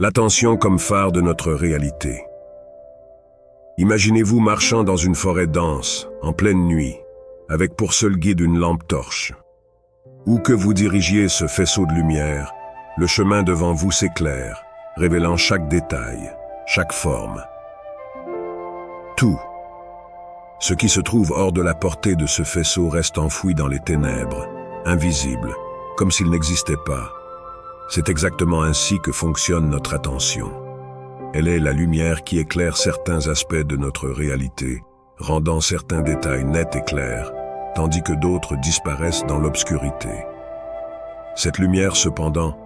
L'attention comme phare de notre réalité. Imaginez-vous marchant dans une forêt dense, en pleine nuit, avec pour seul guide une lampe torche. Où que vous dirigiez ce faisceau de lumière, le chemin devant vous s'éclaire, révélant chaque détail, chaque forme. Tout. Ce qui se trouve hors de la portée de ce faisceau reste enfoui dans les ténèbres, invisible, comme s'il n'existait pas. C'est exactement ainsi que fonctionne notre attention. Elle est la lumière qui éclaire certains aspects de notre réalité, rendant certains détails nets et clairs, tandis que d'autres disparaissent dans l'obscurité. Cette lumière, cependant,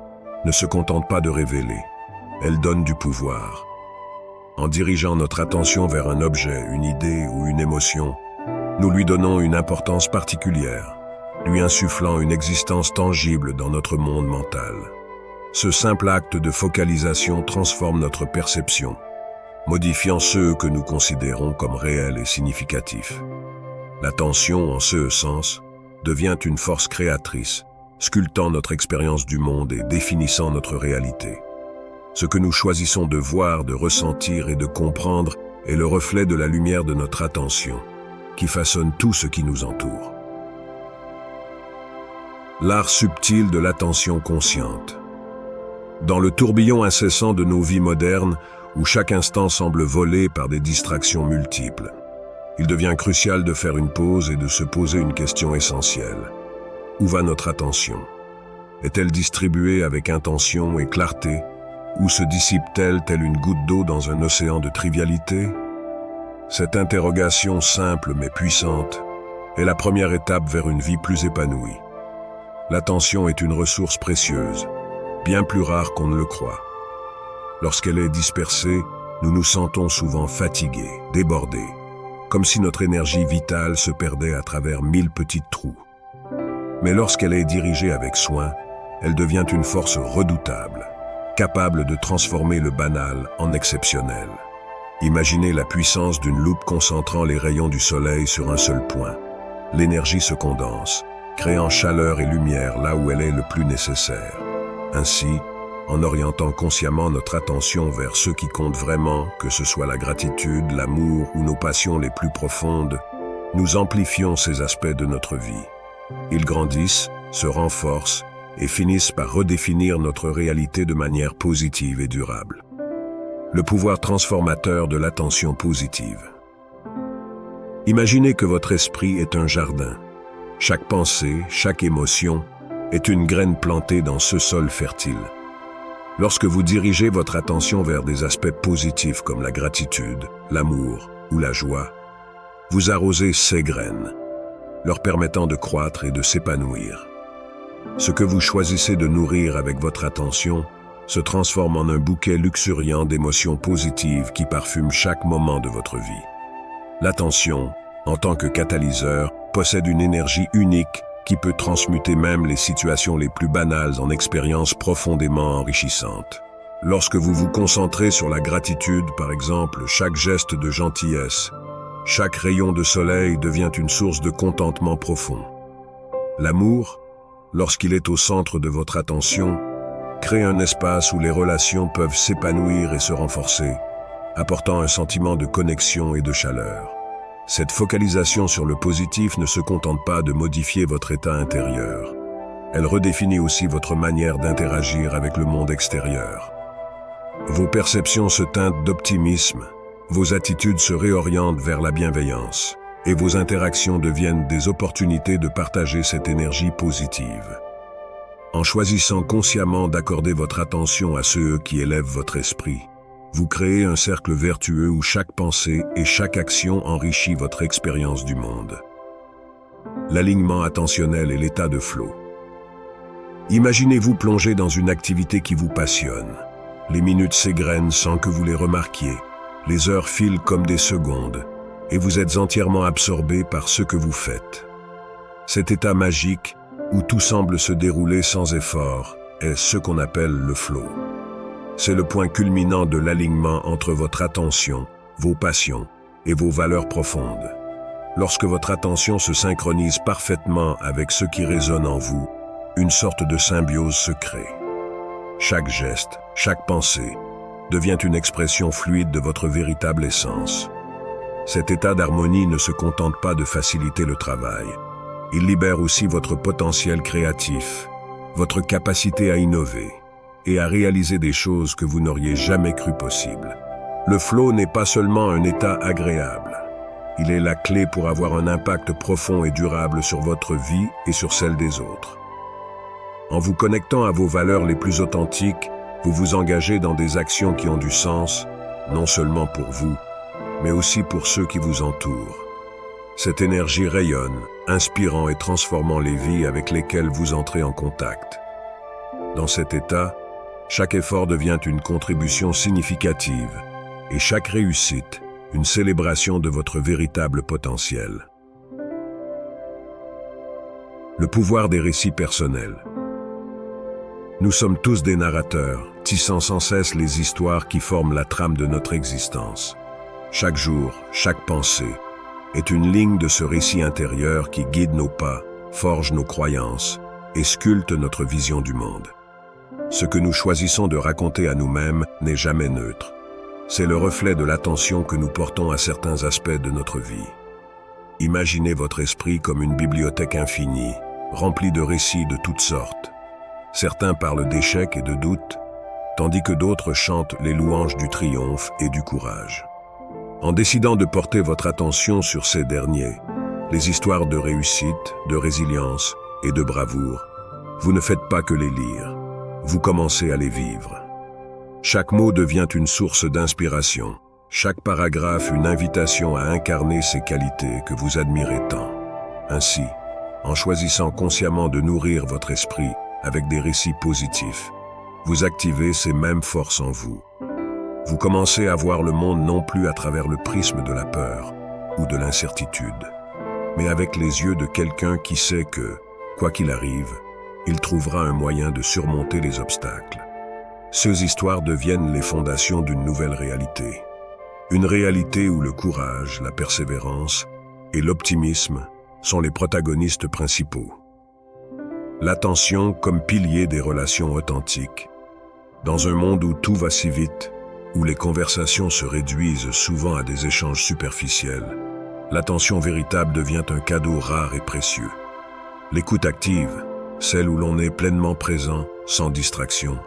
ne se contente pas de révéler, elle donne du pouvoir. En dirigeant notre attention vers un objet, une idée ou une émotion, nous lui donnons une importance particulière, lui insufflant une existence tangible dans notre monde mental. Ce simple acte de focalisation transforme notre perception, modifiant ceux que nous considérons comme réels et significatifs. L'attention, en ce sens, devient une force créatrice, sculptant notre expérience du monde et définissant notre réalité. Ce que nous choisissons de voir, de ressentir et de comprendre est le reflet de la lumière de notre attention, qui façonne tout ce qui nous entoure. L'art subtil de l'attention consciente. Dans le tourbillon incessant de nos vies modernes, où chaque instant semble volé par des distractions multiples, il devient crucial de faire une pause et de se poser une question essentielle. Où va notre attention? Est-elle distribuée avec intention et clarté, ou se dissipe-t-elle telle une goutte d'eau dans un océan de trivialité? Cette interrogation simple mais puissante est la première étape vers une vie plus épanouie. L'attention est une ressource précieuse, bien plus rare qu'on ne le croit. Lorsqu'elle est dispersée, nous nous sentons souvent fatigués, débordés, comme si notre énergie vitale se perdait à travers 1000 petits trous. Mais lorsqu'elle est dirigée avec soin, elle devient une force redoutable, capable de transformer le banal en exceptionnel. Imaginez la puissance d'une loupe concentrant les rayons du soleil sur un seul point. L'énergie se condense, créant chaleur et lumière là où elle est le plus nécessaire. Ainsi, en orientant consciemment notre attention vers ce qui compte vraiment, que ce soit la gratitude, l'amour ou nos passions les plus profondes, nous amplifions ces aspects de notre vie. Ils grandissent, se renforcent et finissent par redéfinir notre réalité de manière positive et durable. Le pouvoir transformateur de l'attention positive. Imaginez que votre esprit est un jardin. Chaque pensée, chaque émotion est une graine plantée dans ce sol fertile. Lorsque vous dirigez votre attention vers des aspects positifs comme la gratitude, l'amour ou la joie, vous arrosez ces graines, leur permettant de croître et de s'épanouir. Ce que vous choisissez de nourrir avec votre attention se transforme en un bouquet luxuriant d'émotions positives qui parfument chaque moment de votre vie. L'attention, en tant que catalyseur, possède une énergie unique qui peut transmuter même les situations les plus banales en expériences profondément enrichissantes. Lorsque vous vous concentrez sur la gratitude, par exemple, chaque geste de gentillesse, chaque rayon de soleil devient une source de contentement profond. L'amour, lorsqu'il est au centre de votre attention, crée un espace où les relations peuvent s'épanouir et se renforcer, apportant un sentiment de connexion et de chaleur. Cette focalisation sur le positif ne se contente pas de modifier votre état intérieur. Elle redéfinit aussi votre manière d'interagir avec le monde extérieur. Vos perceptions se teintent d'optimisme, vos attitudes se réorientent vers la bienveillance, et vos interactions deviennent des opportunités de partager cette énergie positive. En choisissant consciemment d'accorder votre attention à ceux qui élèvent votre esprit, vous créez un cercle vertueux où chaque pensée et chaque action enrichit votre expérience du monde. L'alignement attentionnel est l'état de flow. Imaginez-vous plonger dans une activité qui vous passionne. Les minutes s'égrènent sans que vous les remarquiez. Les heures filent comme des secondes, et vous êtes entièrement absorbé par ce que vous faites. Cet état magique, où tout semble se dérouler sans effort, est ce qu'on appelle le flow. C'est le point culminant de l'alignement entre votre attention, vos passions et vos valeurs profondes. Lorsque votre attention se synchronise parfaitement avec ce qui résonne en vous, une sorte de symbiose se crée. Chaque geste, chaque pensée devient une expression fluide de votre véritable essence. Cet état d'harmonie ne se contente pas de faciliter le travail. Il libère aussi votre potentiel créatif, votre capacité à innover et à réaliser des choses que vous n'auriez jamais cru possibles. Le flow n'est pas seulement un état agréable. Il est la clé pour avoir un impact profond et durable sur votre vie et sur celle des autres. En vous connectant à vos valeurs les plus authentiques, vous vous engagez dans des actions qui ont du sens, non seulement pour vous, mais aussi pour ceux qui vous entourent. Cette énergie rayonne, inspirant et transformant les vies avec lesquelles vous entrez en contact. Dans cet état, chaque effort devient une contribution significative et chaque réussite, une célébration de votre véritable potentiel. Le pouvoir des récits personnels. Nous sommes tous des narrateurs, tissant sans cesse les histoires qui forment la trame de notre existence. Chaque jour, chaque pensée est une ligne de ce récit intérieur qui guide nos pas, forge nos croyances et sculpte notre vision du monde. Ce que nous choisissons de raconter à nous-mêmes n'est jamais neutre. C'est le reflet de l'attention que nous portons à certains aspects de notre vie. Imaginez votre esprit comme une bibliothèque infinie, remplie de récits de toutes sortes. Certains parlent d'échecs et de doutes, tandis que d'autres chantent les louanges du triomphe et du courage. En décidant de porter votre attention sur ces derniers, les histoires de réussite, de résilience et de bravoure, vous ne faites pas que les lire, vous commencez à les vivre. Chaque mot devient une source d'inspiration, chaque paragraphe une invitation à incarner ces qualités que vous admirez tant. Ainsi, en choisissant consciemment de nourrir votre esprit avec des récits positifs, vous activez ces mêmes forces en vous. Vous commencez à voir le monde non plus à travers le prisme de la peur ou de l'incertitude, mais avec les yeux de quelqu'un qui sait que, quoi qu'il arrive, il trouvera un moyen de surmonter les obstacles. Ces histoires deviennent les fondations d'une nouvelle réalité. Une réalité où le courage, la persévérance et l'optimisme sont les protagonistes principaux. L'attention comme pilier des relations authentiques. Dans un monde où tout va si vite, où les conversations se réduisent souvent à des échanges superficiels, l'attention véritable devient un cadeau rare et précieux. L'écoute active, celle où l'on est pleinement présent, sans distraction,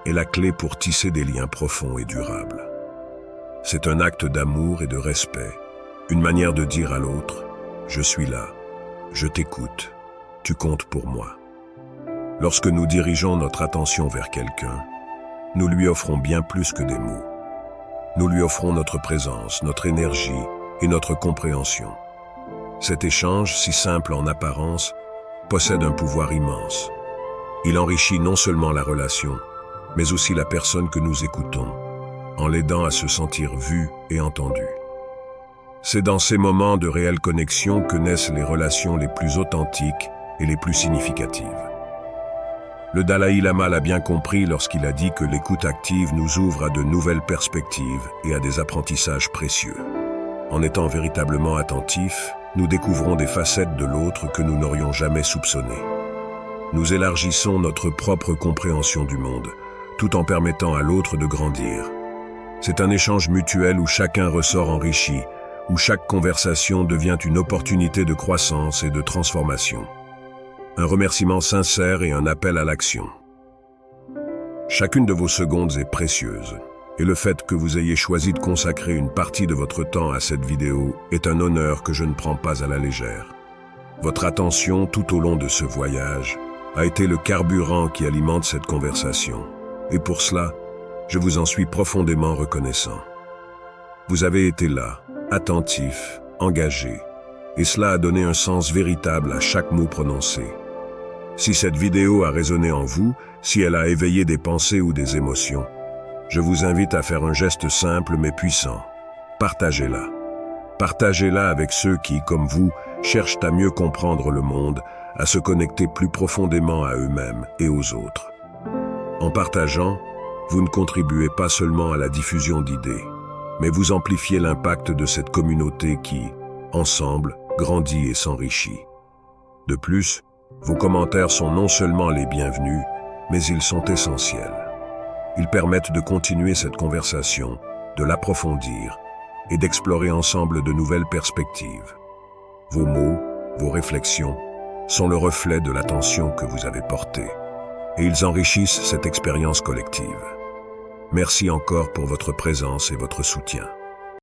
est la clé pour tisser des liens profonds et durables. C'est un acte d'amour et de respect, une manière de dire à l'autre « Je suis là, je t'écoute, tu comptes pour moi ». Lorsque nous dirigeons notre attention vers quelqu'un, nous lui offrons bien plus que des mots. Nous lui offrons notre présence, notre énergie et notre compréhension. Cet échange, si simple en apparence, possède un pouvoir immense. Il enrichit non seulement la relation, mais aussi la personne que nous écoutons, en l'aidant à se sentir vu et entendu. C'est dans ces moments de réelle connexion que naissent les relations les plus authentiques et les plus significatives. Le Dalai Lama l'a bien compris lorsqu'il a dit que l'écoute active nous ouvre à de nouvelles perspectives et à des apprentissages précieux. En étant véritablement attentifs, nous découvrons des facettes de l'autre que nous n'aurions jamais soupçonnées. Nous élargissons notre propre compréhension du monde, tout en permettant à l'autre de grandir. C'est un échange mutuel où chacun ressort enrichi, où chaque conversation devient une opportunité de croissance et de transformation. Un remerciement sincère et un appel à l'action. Chacune de vos secondes est précieuse, et le fait que vous ayez choisi de consacrer une partie de votre temps à cette vidéo est un honneur que je ne prends pas à la légère. Votre attention tout au long de ce voyage a été le carburant qui alimente cette conversation, et pour cela, je vous en suis profondément reconnaissant. Vous avez été là, attentif, engagé, et cela a donné un sens véritable à chaque mot prononcé. Si cette vidéo a résonné en vous, si elle a éveillé des pensées ou des émotions, je vous invite à faire un geste simple mais puissant. Partagez-la. Partagez-la avec ceux qui, comme vous, cherchent à mieux comprendre le monde, à se connecter plus profondément à eux-mêmes et aux autres. En partageant, vous ne contribuez pas seulement à la diffusion d'idées, mais vous amplifiez l'impact de cette communauté qui, ensemble, grandit et s'enrichit. De plus, vos commentaires sont non seulement les bienvenus, mais ils sont essentiels. Ils permettent de continuer cette conversation, de l'approfondir et d'explorer ensemble de nouvelles perspectives. Vos mots, vos réflexions sont le reflet de l'attention que vous avez portée et ils enrichissent cette expérience collective. Merci encore pour votre présence et votre soutien.